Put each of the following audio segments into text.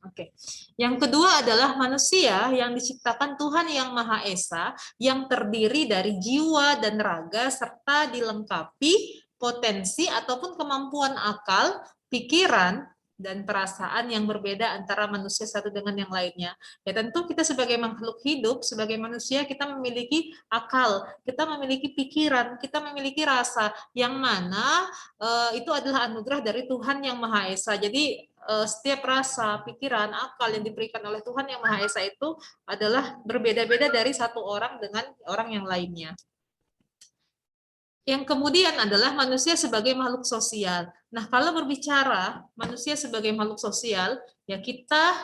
Oke. Yang kedua adalah manusia yang diciptakan Tuhan yang Maha Esa, yang terdiri dari jiwa dan raga, serta dilengkapi potensi ataupun kemampuan akal, pikiran, dan perasaan yang berbeda antara manusia satu dengan yang lainnya. Ya tentu kita sebagai makhluk hidup, sebagai manusia, kita memiliki akal, kita memiliki pikiran, kita memiliki rasa, yang mana itu adalah anugerah dari Tuhan yang Maha Esa. Jadi setiap rasa, pikiran, akal yang diberikan oleh Tuhan yang Maha Esa itu adalah berbeda-beda dari satu orang dengan orang yang lainnya. Yang kemudian adalah manusia sebagai makhluk sosial. Nah, kalau berbicara manusia sebagai makhluk sosial, ya kita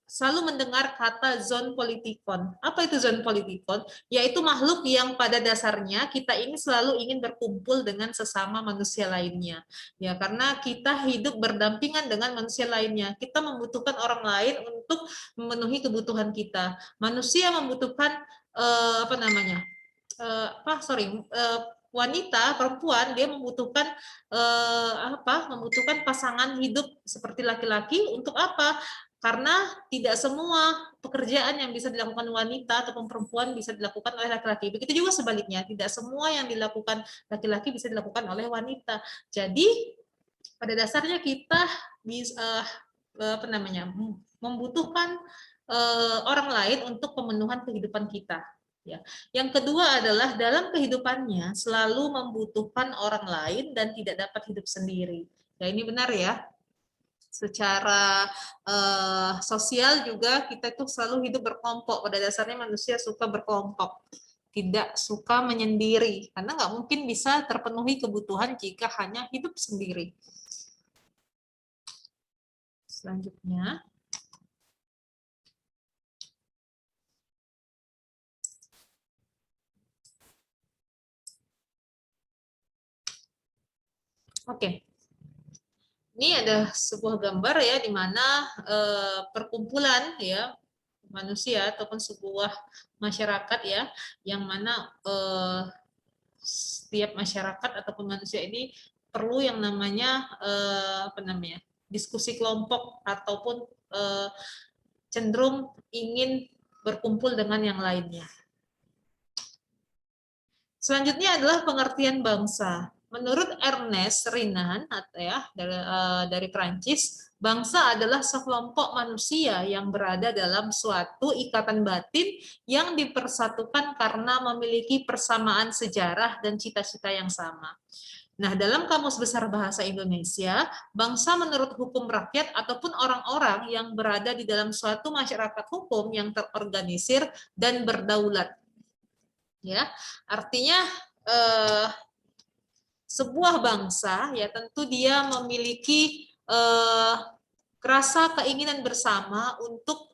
selalu mendengar kata zon politikon. Apa itu zon politikon? Yaitu makhluk yang pada dasarnya kita ini selalu ingin berkumpul dengan sesama manusia lainnya. Ya, karena kita hidup berdampingan dengan manusia lainnya. Kita membutuhkan orang lain untuk memenuhi kebutuhan kita. Manusia membutuhkan apa namanya? Wanita, perempuan, dia membutuhkan membutuhkan pasangan hidup seperti laki-laki. Untuk apa? Karena tidak semua pekerjaan yang bisa dilakukan wanita ataupun perempuan bisa dilakukan oleh laki-laki. Begitu juga sebaliknya, tidak semua yang dilakukan laki-laki bisa dilakukan oleh wanita. Jadi pada dasarnya kita bisa membutuhkan orang lain untuk pemenuhan kehidupan kita. Ya. Yang kedua adalah dalam kehidupannya selalu membutuhkan orang lain dan tidak dapat hidup sendiri. Ya, ini benar ya. Secara sosial juga kita itu selalu hidup berkelompok. Pada dasarnya manusia suka berkelompok, tidak suka menyendiri, karena nggak mungkin bisa terpenuhi kebutuhan jika hanya hidup sendiri. Selanjutnya. Oke. Ini ada sebuah gambar ya di mana perkumpulan ya manusia ataupun sebuah masyarakat ya yang mana setiap masyarakat ataupun manusia ini perlu yang namanya diskusi kelompok ataupun cenderung ingin berkumpul dengan yang lainnya. Selanjutnya adalah pengertian bangsa. Menurut Ernest Renan dari Prancis, bangsa adalah sekelompok manusia yang berada dalam suatu ikatan batin yang dipersatukan karena memiliki persamaan sejarah dan cita-cita yang sama. Nah, dalam Kamus Besar Bahasa Indonesia, bangsa menurut hukum rakyat ataupun orang-orang yang berada di dalam suatu masyarakat hukum yang terorganisir dan berdaulat. Ya, artinya sebuah bangsa ya tentu dia memiliki rasa keinginan bersama untuk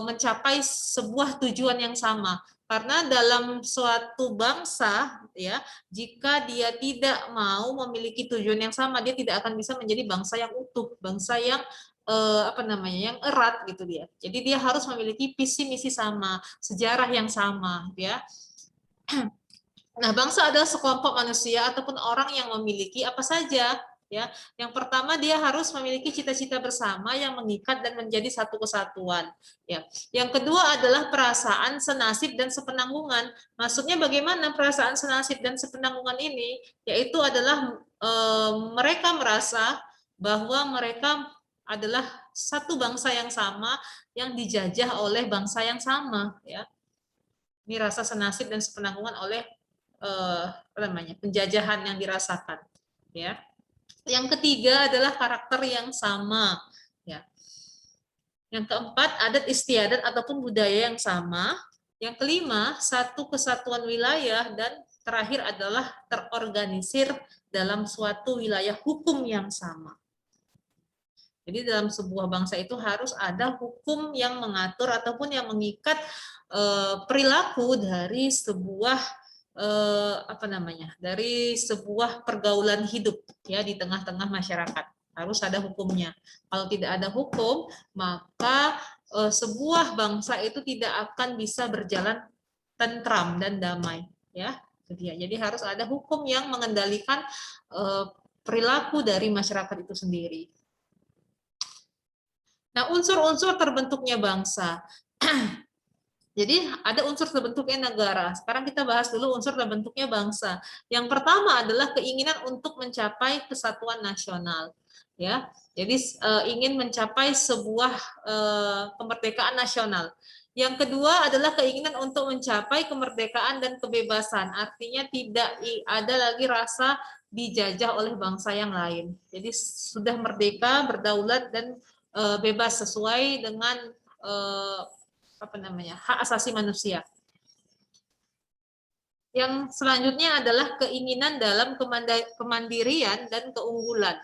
mencapai sebuah tujuan yang sama. Karena dalam suatu bangsa ya, jika dia tidak mau memiliki tujuan yang sama, dia tidak akan bisa menjadi bangsa yang utuh, bangsa yang yang erat gitu dia. Jadi dia harus memiliki visi misi sama, sejarah yang sama ya. Nah, bangsa adalah sekelompok manusia ataupun orang yang memiliki apa saja ya. Yang pertama dia harus memiliki cita-cita bersama yang mengikat dan menjadi satu kesatuan ya. Yang kedua adalah perasaan senasib dan sepenanggungan. Maksudnya bagaimana perasaan senasib dan sepenanggungan ini? Yaitu adalah mereka merasa bahwa mereka adalah satu bangsa yang sama yang dijajah oleh bangsa yang sama ya. Ini rasa senasib dan sepenanggungan oleh penjajahan yang dirasakan ya. Yang ketiga adalah karakter yang sama ya. Yang keempat adat istiadat ataupun budaya yang sama. Yang kelima satu kesatuan wilayah, dan terakhir adalah terorganisir dalam suatu wilayah hukum yang sama. Jadi dalam sebuah bangsa itu harus ada hukum yang mengatur ataupun yang mengikat perilaku dari sebuah dari sebuah pergaulan hidup ya di tengah-tengah masyarakat. Harus ada hukumnya. Kalau tidak ada hukum, maka sebuah bangsa itu tidak akan bisa berjalan tentram dan damai ya. Jadi harus ada hukum yang mengendalikan perilaku dari masyarakat itu sendiri. Nah, unsur-unsur terbentuknya bangsa. Jadi ada unsur terbentuknya negara. Sekarang kita bahas dulu unsur terbentuknya bangsa. Yang pertama adalah keinginan untuk mencapai kesatuan nasional. Ya, jadi ingin mencapai sebuah kemerdekaan nasional. Yang kedua adalah keinginan untuk mencapai kemerdekaan dan kebebasan. Artinya tidak ada lagi rasa dijajah oleh bangsa yang lain. Jadi sudah merdeka, berdaulat dan bebas sesuai dengan apa namanya, hak asasi manusia. Yang selanjutnya adalah keinginan dalam kemandirian dan keunggulan.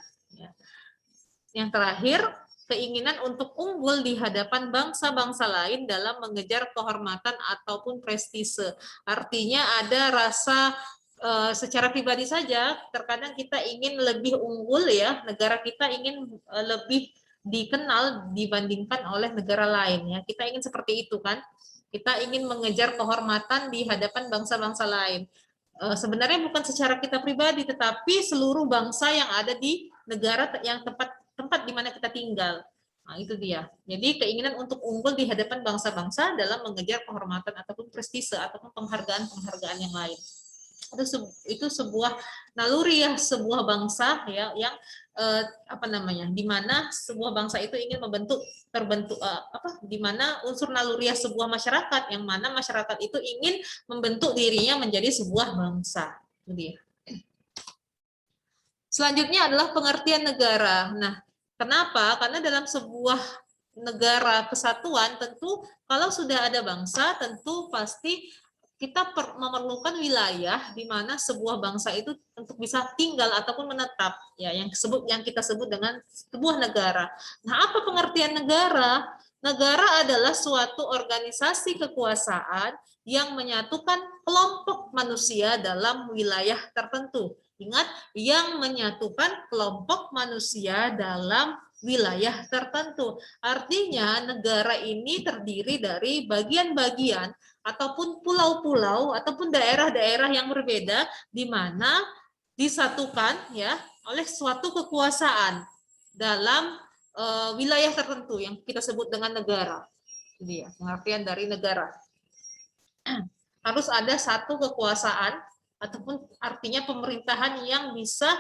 Yang terakhir, keinginan untuk unggul di hadapan bangsa-bangsa lain dalam mengejar kehormatan ataupun prestise. Artinya ada rasa secara pribadi saja, terkadang kita ingin lebih unggul ya, negara kita ingin lebih dikenal dibandingkan oleh negara lain ya. Kita ingin seperti itu kan. Kita ingin mengejar kehormatan di hadapan bangsa-bangsa lain. Sebenarnya bukan secara kita pribadi, tetapi seluruh bangsa yang ada di negara yang tempat di mana kita tinggal. Nah, itu dia. Jadi keinginan untuk unggul di hadapan bangsa-bangsa dalam mengejar kehormatan ataupun prestise ataupun penghargaan-penghargaan yang lain. Itu sebuah naluri ya, sebuah bangsa ya yang apa namanya, di mana sebuah bangsa itu ingin terbentuk di mana unsur naluriah sebuah masyarakat, yang mana masyarakat itu ingin membentuk dirinya menjadi sebuah bangsa. Itu dia. Selanjutnya adalah pengertian negara. Nah, kenapa? Karena dalam sebuah negara kesatuan tentu kalau sudah ada bangsa tentu pasti kita memerlukan wilayah di mana sebuah bangsa itu untuk bisa tinggal ataupun menetap ya, yang kita sebut dengan sebuah negara. Nah, apa pengertian negara? Negara adalah suatu organisasi kekuasaan yang menyatukan kelompok manusia dalam wilayah tertentu. Ingat, yang menyatukan kelompok manusia dalam wilayah tertentu. Artinya negara ini terdiri dari bagian-bagian ataupun pulau-pulau ataupun daerah-daerah yang berbeda di mana disatukan ya oleh suatu kekuasaan dalam wilayah tertentu yang kita sebut dengan negara. Ini ya pengertian dari negara. Harus ada satu kekuasaan ataupun artinya pemerintahan yang bisa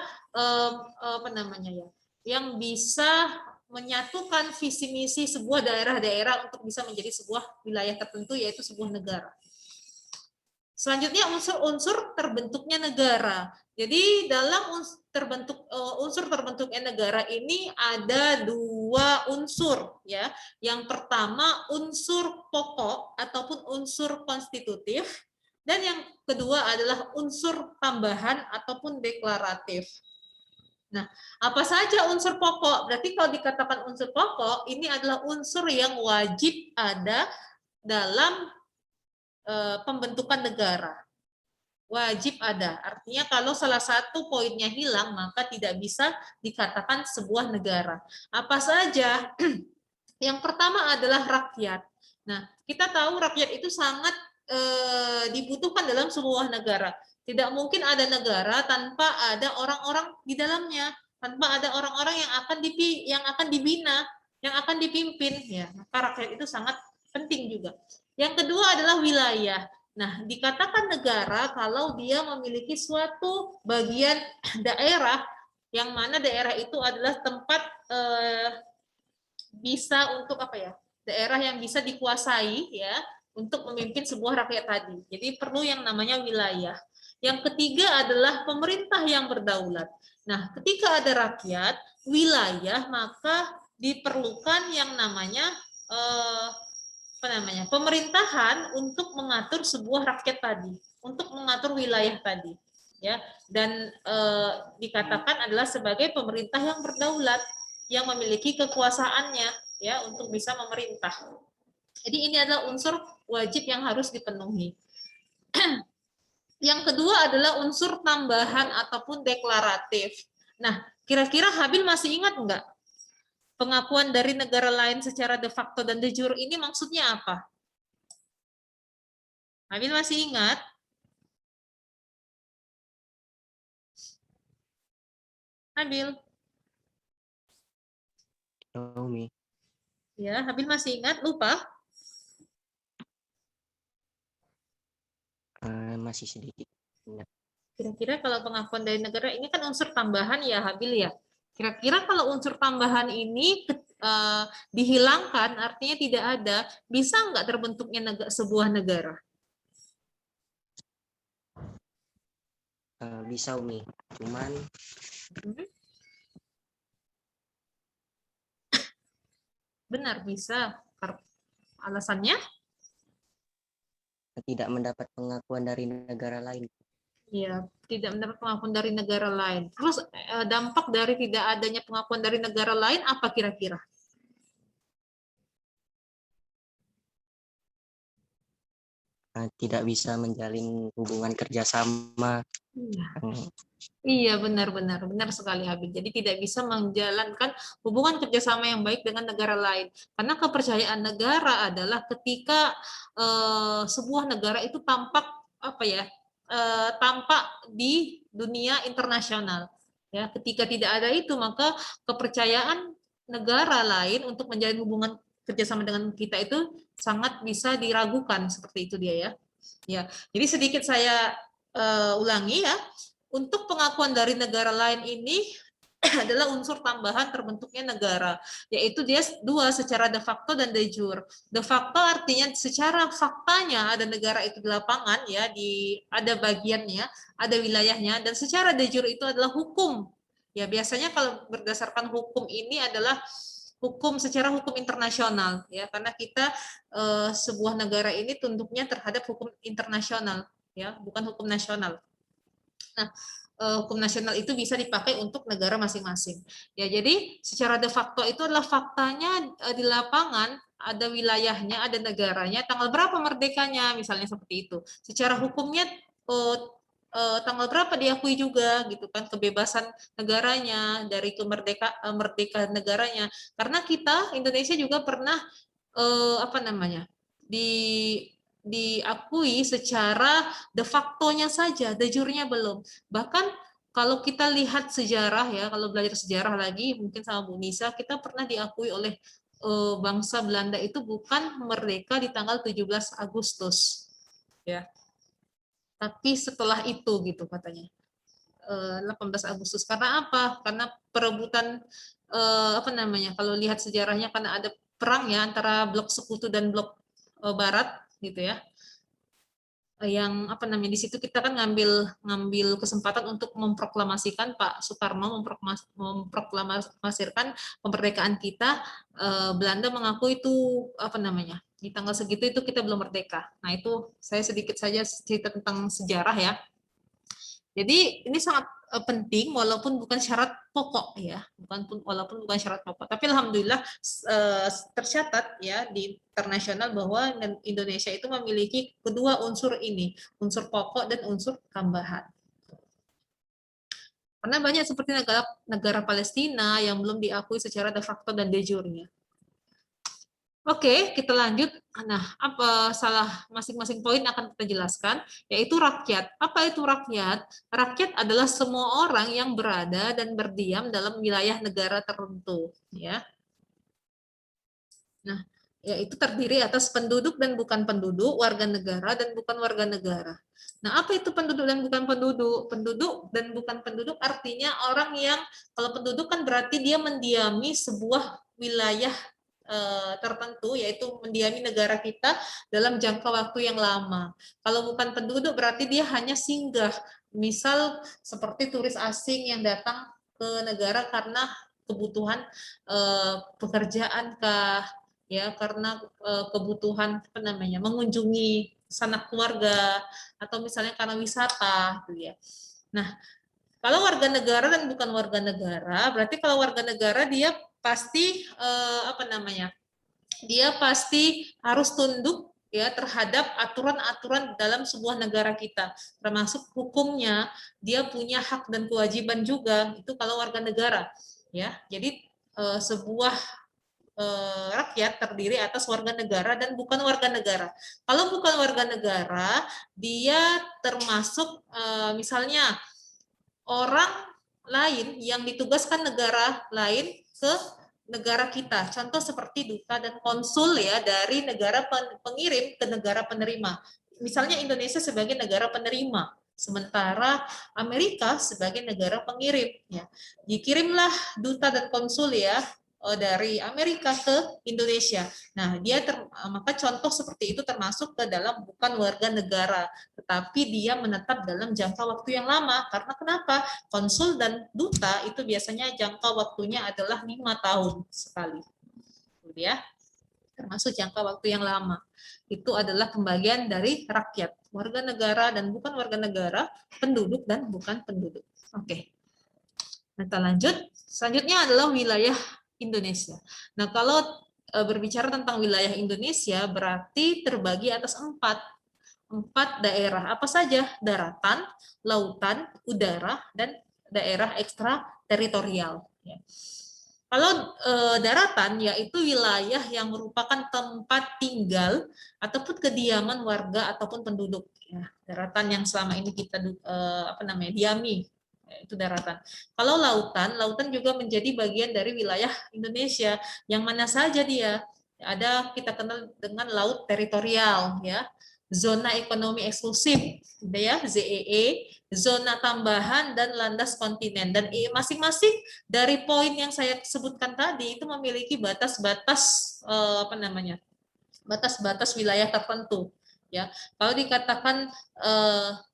apa namanya ya, yang bisa menyatukan visi misi sebuah daerah-daerah untuk bisa menjadi sebuah wilayah tertentu, yaitu sebuah negara. Selanjutnya unsur-unsur terbentuknya negara. Jadi dalam unsur terbentuknya negara ini ada dua unsur ya. Yang pertama unsur pokok ataupun unsur konstitutif, dan yang kedua adalah unsur tambahan ataupun deklaratif. Nah, apa saja unsur pokok? Berarti kalau dikatakan unsur pokok, ini adalah unsur yang wajib ada dalam pembentukan negara. Wajib ada. Artinya kalau salah satu poinnya hilang, maka tidak bisa dikatakan sebuah negara. Apa saja? Yang pertama adalah rakyat. Nah, kita tahu rakyat itu sangat dibutuhkan dalam sebuah negara. Tidak mungkin ada negara tanpa ada orang-orang di dalamnya, tanpa ada orang-orang yang akan dibina, yang akan dipimpin. Ya, maka rakyat itu sangat penting juga. Yang kedua adalah wilayah. Nah, dikatakan negara kalau dia memiliki suatu bagian daerah yang mana daerah itu adalah tempat bisa untuk apa ya? Daerah yang bisa dikuasai ya untuk memimpin sebuah rakyat tadi. Jadi perlu yang namanya wilayah. Yang ketiga adalah pemerintah yang berdaulat. Nah, ketika ada rakyat, wilayah, maka diperlukan yang namanya pemerintahan untuk mengatur sebuah rakyat tadi, untuk mengatur wilayah tadi, ya. Dan dikatakan adalah sebagai pemerintah yang berdaulat, yang memiliki kekuasaannya, ya, untuk bisa memerintah. Jadi ini adalah unsur wajib yang harus dipenuhi. Yang kedua adalah unsur tambahan ataupun deklaratif. Nah, kira-kira Habil masih ingat enggak? Pengakuan dari negara lain secara de facto dan de jure ini maksudnya apa? Habil masih ingat? Habil? Naomi. Ya, Habil masih ingat? Lupa? Masih sedikit. Kira-kira kalau pengakuan dari negara ini kan unsur tambahan ya, Habil ya. Kira-kira kalau unsur tambahan ini dihilangkan, artinya tidak ada, bisa nggak terbentuknya sebuah negara? Bisa Umi, cuman Benar, bisa. Alasannya? tidak mendapat pengakuan dari negara lain. Ya, tidak mendapat pengakuan dari negara lain. Terus dampak dari tidak adanya pengakuan dari negara lain apa kira-kira? Tidak bisa menjalin hubungan kerjasama. Iya. Iya, benar-benar benar sekali Habib. Jadi tidak bisa menjalankan hubungan kerjasama yang baik dengan negara lain. Karena kepercayaan negara adalah ketika sebuah negara itu tampak apa ya, tampak di dunia internasional. Ya, ketika tidak ada itu maka kepercayaan negara lain untuk menjalin hubungan kerjasama dengan kita itu sangat bisa diragukan seperti itu dia ya. Ya, jadi sedikit saya ulangi ya. Untuk pengakuan dari negara lain ini adalah unsur tambahan terbentuknya negara, yaitu dia dua, secara de facto dan de jure. De facto artinya secara faktanya ada negara itu di lapangan ya, ada bagiannya, ada wilayahnya, dan secara de jure itu adalah hukum. Ya, biasanya kalau berdasarkan hukum ini adalah hukum secara hukum internasional ya, karena kita sebuah negara ini tunduknya terhadap hukum internasional ya, bukan hukum nasional. Nah, hukum nasional itu bisa dipakai untuk negara masing-masing. Ya, jadi secara de facto itu adalah faktanya di lapangan ada wilayahnya, ada negaranya, tanggal berapa merdekanya, misalnya seperti itu. Secara hukumnya tanggal berapa diakui juga gitu kan kebebasan negaranya dari merdeka negaranya. Karena kita Indonesia juga pernah apa namanya? Diakui secara de facto-nya saja, de jure-nya belum. Bahkan kalau kita lihat sejarah ya, kalau belajar sejarah lagi mungkin sama Bu Nisa, kita pernah diakui oleh bangsa Belanda itu bukan merdeka di tanggal 17 Agustus. Ya. Tapi setelah itu gitu katanya. 18 Agustus. Karena apa? Karena perebutan apa namanya? Kalau lihat sejarahnya karena ada perang ya antara blok sekutu dan blok barat gitu ya, yang apa namanya, di situ kita kan ngambil kesempatan untuk memproklamasikan Pak Soekarno memproklamasikan kemerdekaan kita. Belanda mengaku itu apa namanya, di tanggal segitu itu kita belum merdeka. Nah itu saya sedikit saja cerita tentang sejarah ya. Jadi ini sangat penting walaupun bukan syarat pokok ya, walaupun bukan syarat pokok. Tapi alhamdulillah tercatat ya di internasional bahwa Indonesia itu memiliki kedua unsur ini, unsur pokok dan unsur tambahan. Karena banyak seperti negara Palestina yang belum diakui secara de facto dan de jure-nya. Oke, kita lanjut. Nah, apa salah masing-masing poin akan kita jelaskan, yaitu rakyat. Apa itu rakyat? Rakyat adalah semua orang yang berada dan berdiam dalam wilayah negara tertentu, ya. Nah, yaitu terdiri atas penduduk dan bukan penduduk, warga negara dan bukan warga negara. Nah, apa itu penduduk dan bukan penduduk? Penduduk dan bukan penduduk artinya orang yang, kalau penduduk kan berarti dia mendiami sebuah wilayah tertentu, yaitu mendiami negara kita dalam jangka waktu yang lama. Kalau bukan penduduk berarti dia hanya singgah, misal seperti turis asing yang datang ke negara karena kebutuhan pekerjaan kah, ya, karena kebutuhan apa namanya, mengunjungi sanak keluarga, atau misalnya karena wisata gitu ya. Nah, kalau warga negara dan bukan warga negara, berarti kalau warga negara dia pasti apa namanya? Dia pasti harus tunduk ya terhadap aturan-aturan dalam sebuah negara kita, termasuk hukumnya. Dia punya hak dan kewajiban juga, itu kalau warga negara ya. Jadi sebuah rakyat terdiri atas warga negara dan bukan warga negara. Kalau bukan warga negara, dia termasuk misalnya orang lain yang ditugaskan negara lain ke negara kita. Contoh seperti duta dan konsul ya dari negara pengirim ke negara penerima. Misalnya Indonesia sebagai negara penerima, sementara Amerika sebagai negara pengirim. Ya. Dikirimlah duta dan konsul ya dari Amerika ke Indonesia. Nah, maka contoh seperti itu termasuk ke dalam bukan warga negara, tetapi dia menetap dalam jangka waktu yang lama. Karena kenapa? Konsul dan duta itu biasanya jangka waktunya adalah 5 tahun sekali. Ya, termasuk jangka waktu yang lama. Itu adalah pembagian dari rakyat, warga negara dan bukan warga negara, penduduk dan bukan penduduk. Oke. Kita lanjut. Selanjutnya adalah wilayah Indonesia. Nah, kalau berbicara tentang wilayah Indonesia berarti terbagi atas empat daerah. Apa saja? Daratan, lautan, udara, dan daerah ekstrateritorial. Kalau daratan yaitu wilayah yang merupakan tempat tinggal ataupun kediaman warga ataupun penduduk. Daratan yang selama ini kita diami. Itu daratan. Kalau lautan juga menjadi bagian dari wilayah Indonesia. Yang mana saja dia? Ada kita kenal dengan laut teritorial, ya, zona ekonomi eksklusif, ya, ZEE, zona tambahan dan landas kontinen. Dan masing-masing dari poin yang saya sebutkan tadi itu memiliki batas-batas batas-batas wilayah tertentu. Ya, kalau dikatakan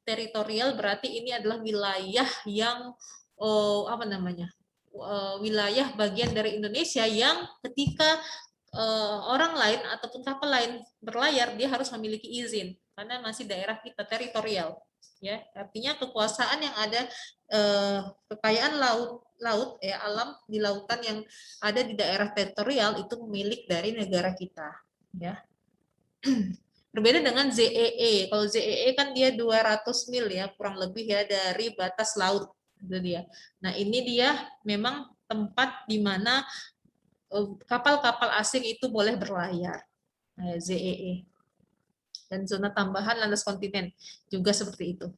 teritorial berarti ini adalah wilayah yang wilayah bagian dari Indonesia yang ketika orang lain ataupun kapal lain berlayar dia harus memiliki izin karena masih daerah kita teritorial. Ya, artinya kekuasaan yang ada kekayaan laut ya, alam di lautan yang ada di daerah teritorial itu milik dari negara kita. Ya. Berbeda dengan ZEE. Kalau ZEE kan dia 200 mil ya, kurang lebih ya dari batas laut. Itu dia. Nah, ini dia memang tempat di mana kapal-kapal asing itu boleh berlayar. Nah, ZEE. Dan zona tambahan landas kontinen juga seperti itu.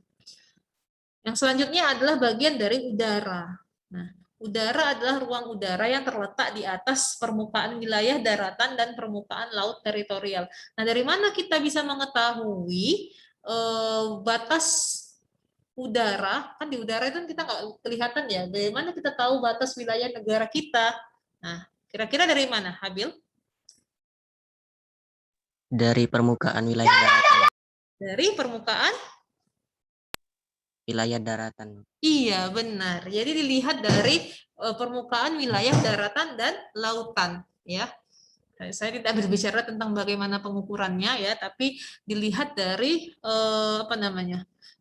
Yang selanjutnya adalah bagian dari udara. Nah, udara adalah ruang udara yang terletak di atas permukaan wilayah daratan dan permukaan laut teritorial. Nah, dari mana kita bisa mengetahui batas udara? Kan di udara itu kita nggak kelihatan ya. Dari mana kita tahu batas wilayah negara kita? Nah, kira-kira dari mana, Habil? Dari permukaan wilayah daratan. Dari permukaan Wilayah daratan. Iya, benar. Jadi dilihat dari permukaan wilayah daratan dan lautan, ya. Saya tidak berbicara tentang bagaimana pengukurannya ya, tapi dilihat dari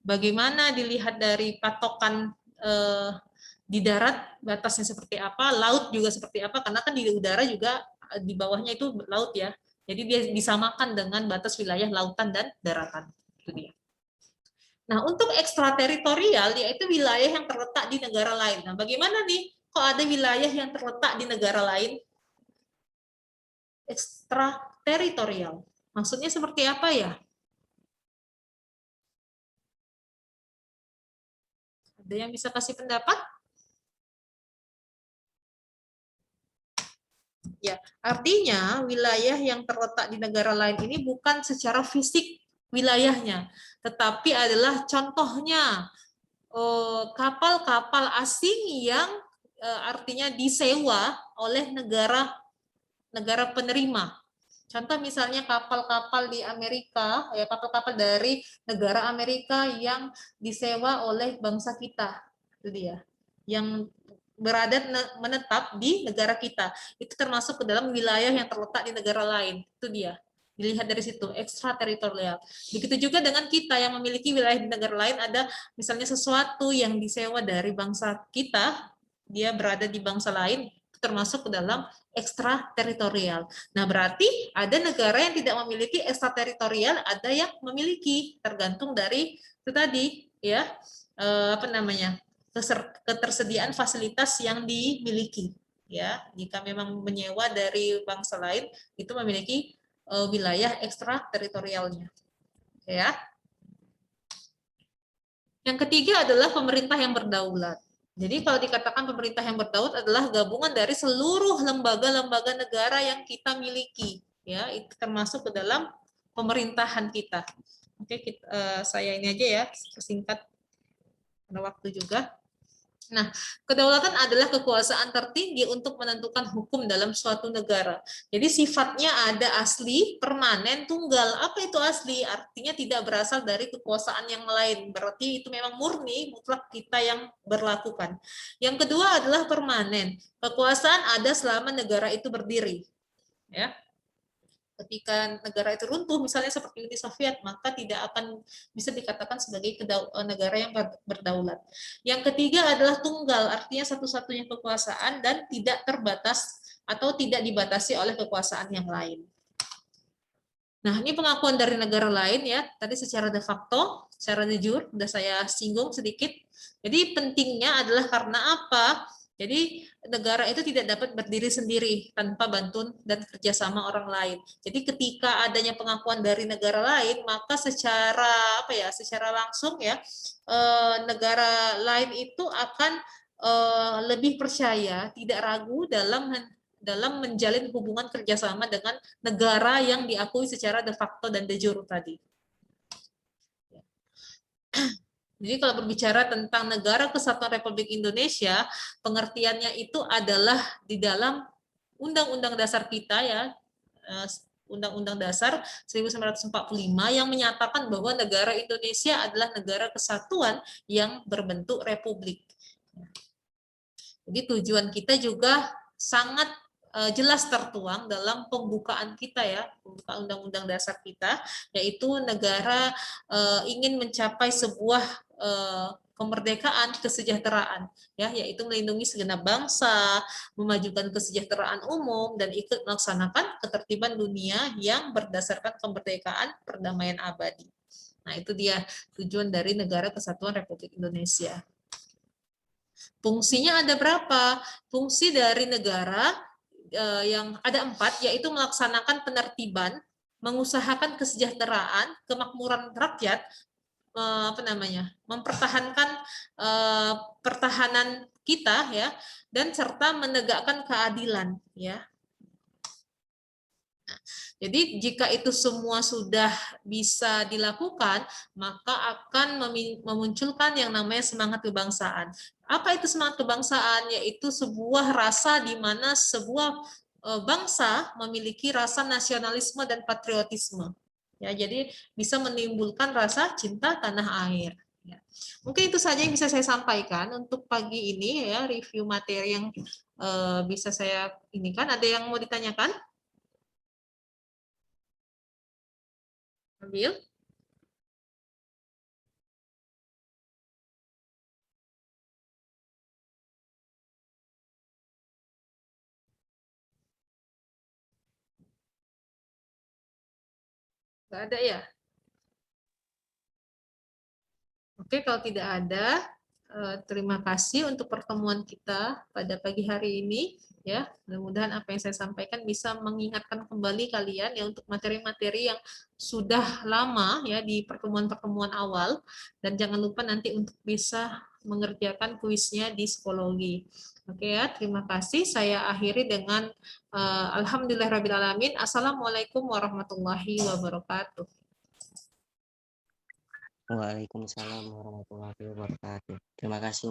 bagaimana dilihat dari patokan di darat batasnya seperti apa, laut juga seperti apa, karena kan di udara juga di bawahnya itu laut ya. Jadi dia disamakan dengan batas wilayah lautan dan daratan. Itu dia. Nah, untuk ekstrateritorial yaitu wilayah yang terletak di negara lain. Nah, bagaimana nih? Kok ada wilayah yang terletak di negara lain? Ekstrateritorial. Maksudnya seperti apa ya? Ada yang bisa kasih pendapat? Ya, artinya wilayah yang terletak di negara lain ini bukan secara fisik wilayahnya, tetapi adalah contohnya kapal-kapal asing yang artinya disewa oleh negara penerima. Contoh misalnya kapal-kapal di Amerika, ya kapal-kapal dari negara Amerika yang disewa oleh bangsa kita, itu dia, yang berada menetap di negara kita, itu termasuk ke dalam wilayah yang terletak di negara lain, itu dia. Dilihat dari situ, ekstrateritorial. Begitu juga dengan kita yang memiliki wilayah di negara lain, ada misalnya sesuatu yang disewa dari bangsa kita, dia berada di bangsa lain, termasuk ke dalam ekstrateritorial. Nah, berarti ada negara yang tidak memiliki ekstrateritorial, ada yang memiliki, tergantung dari itu tadi, ya, ketersediaan fasilitas yang dimiliki. Ya, jika memang menyewa dari bangsa lain, itu memiliki wilayah ekstrateritorialnya. Ya. Yang ketiga adalah pemerintah yang berdaulat. Jadi kalau dikatakan pemerintah yang berdaulat adalah gabungan dari seluruh lembaga-lembaga negara yang kita miliki, ya, itu termasuk ke dalam pemerintahan kita. Oke, saya ini aja ya, singkat pada waktu juga. Nah, kedaulatan adalah kekuasaan tertinggi untuk menentukan hukum dalam suatu negara. Jadi sifatnya ada asli, permanen, tunggal. Apa itu asli? Artinya tidak berasal dari kekuasaan yang lain. Berarti itu memang murni, mutlak kita yang berlakukan. Yang kedua adalah permanen. Kekuasaan ada selama negara itu berdiri. Ya, ketika negara itu runtuh, misalnya seperti Uni Soviet, maka tidak akan bisa dikatakan sebagai negara yang berdaulat. Yang ketiga adalah tunggal, artinya satu-satunya kekuasaan dan tidak terbatas atau tidak dibatasi oleh kekuasaan yang lain. Nah, ini pengakuan dari negara lain ya, tadi secara de facto, secara de jure, sudah saya singgung sedikit. Jadi pentingnya adalah karena apa? Jadi negara itu tidak dapat berdiri sendiri tanpa bantuan dan kerjasama orang lain. Jadi ketika adanya pengakuan dari negara lain, maka secara apa ya, secara langsung ya negara lain itu akan lebih percaya, tidak ragu dalam menjalin hubungan kerjasama dengan negara yang diakui secara de facto dan de jure tadi. Jadi kalau berbicara tentang Negara Kesatuan Republik Indonesia, pengertiannya itu adalah di dalam Undang-Undang Dasar kita ya, Undang-Undang Dasar 1945 yang menyatakan bahwa negara Indonesia adalah negara kesatuan yang berbentuk republik. Jadi tujuan kita juga sangat jelas tertuang dalam pembukaan kita ya, pembukaan Undang-Undang Dasar kita, yaitu negara ingin mencapai sebuah kemerdekaan, kesejahteraan, ya, yaitu melindungi segenap bangsa, memajukan kesejahteraan umum, dan ikut melaksanakan ketertiban dunia yang berdasarkan kemerdekaan, perdamaian abadi. Nah, itu dia tujuan dari Negara Kesatuan Republik Indonesia. Fungsinya ada berapa? Fungsi dari negara yang ada 4, yaitu melaksanakan penertiban, mengusahakan kesejahteraan, kemakmuran rakyat, mempertahankan pertahanan kita ya, dan serta menegakkan keadilan ya. Jadi jika itu semua sudah bisa dilakukan, maka akan memunculkan yang namanya semangat kebangsaan. Apa itu semangat kebangsaan? Yaitu sebuah rasa di mana sebuah bangsa memiliki rasa nasionalisme dan patriotisme. Ya, jadi bisa menimbulkan rasa cinta tanah air. Ya. Mungkin itu saja yang bisa saya sampaikan untuk pagi ini ya, review materi yang bisa saya ini kan. Ada yang mau ditanyakan? Ambil. Nggak ada ya? Oke, kalau tidak ada, terima kasih untuk pertemuan kita pada pagi hari ini. Ya, mudah-mudahan apa yang saya sampaikan bisa mengingatkan kembali kalian ya untuk materi-materi yang sudah lama ya di pertemuan-pertemuan awal, dan jangan lupa nanti untuk bisa mengerjakan kuisnya di psikologi. Oke ya, terima kasih. Saya akhiri dengan alhamdulillahirabbil alamin. Assalamualaikum warahmatullahi wabarakatuh. Waalaikumsalam warahmatullahi wabarakatuh. Terima kasih.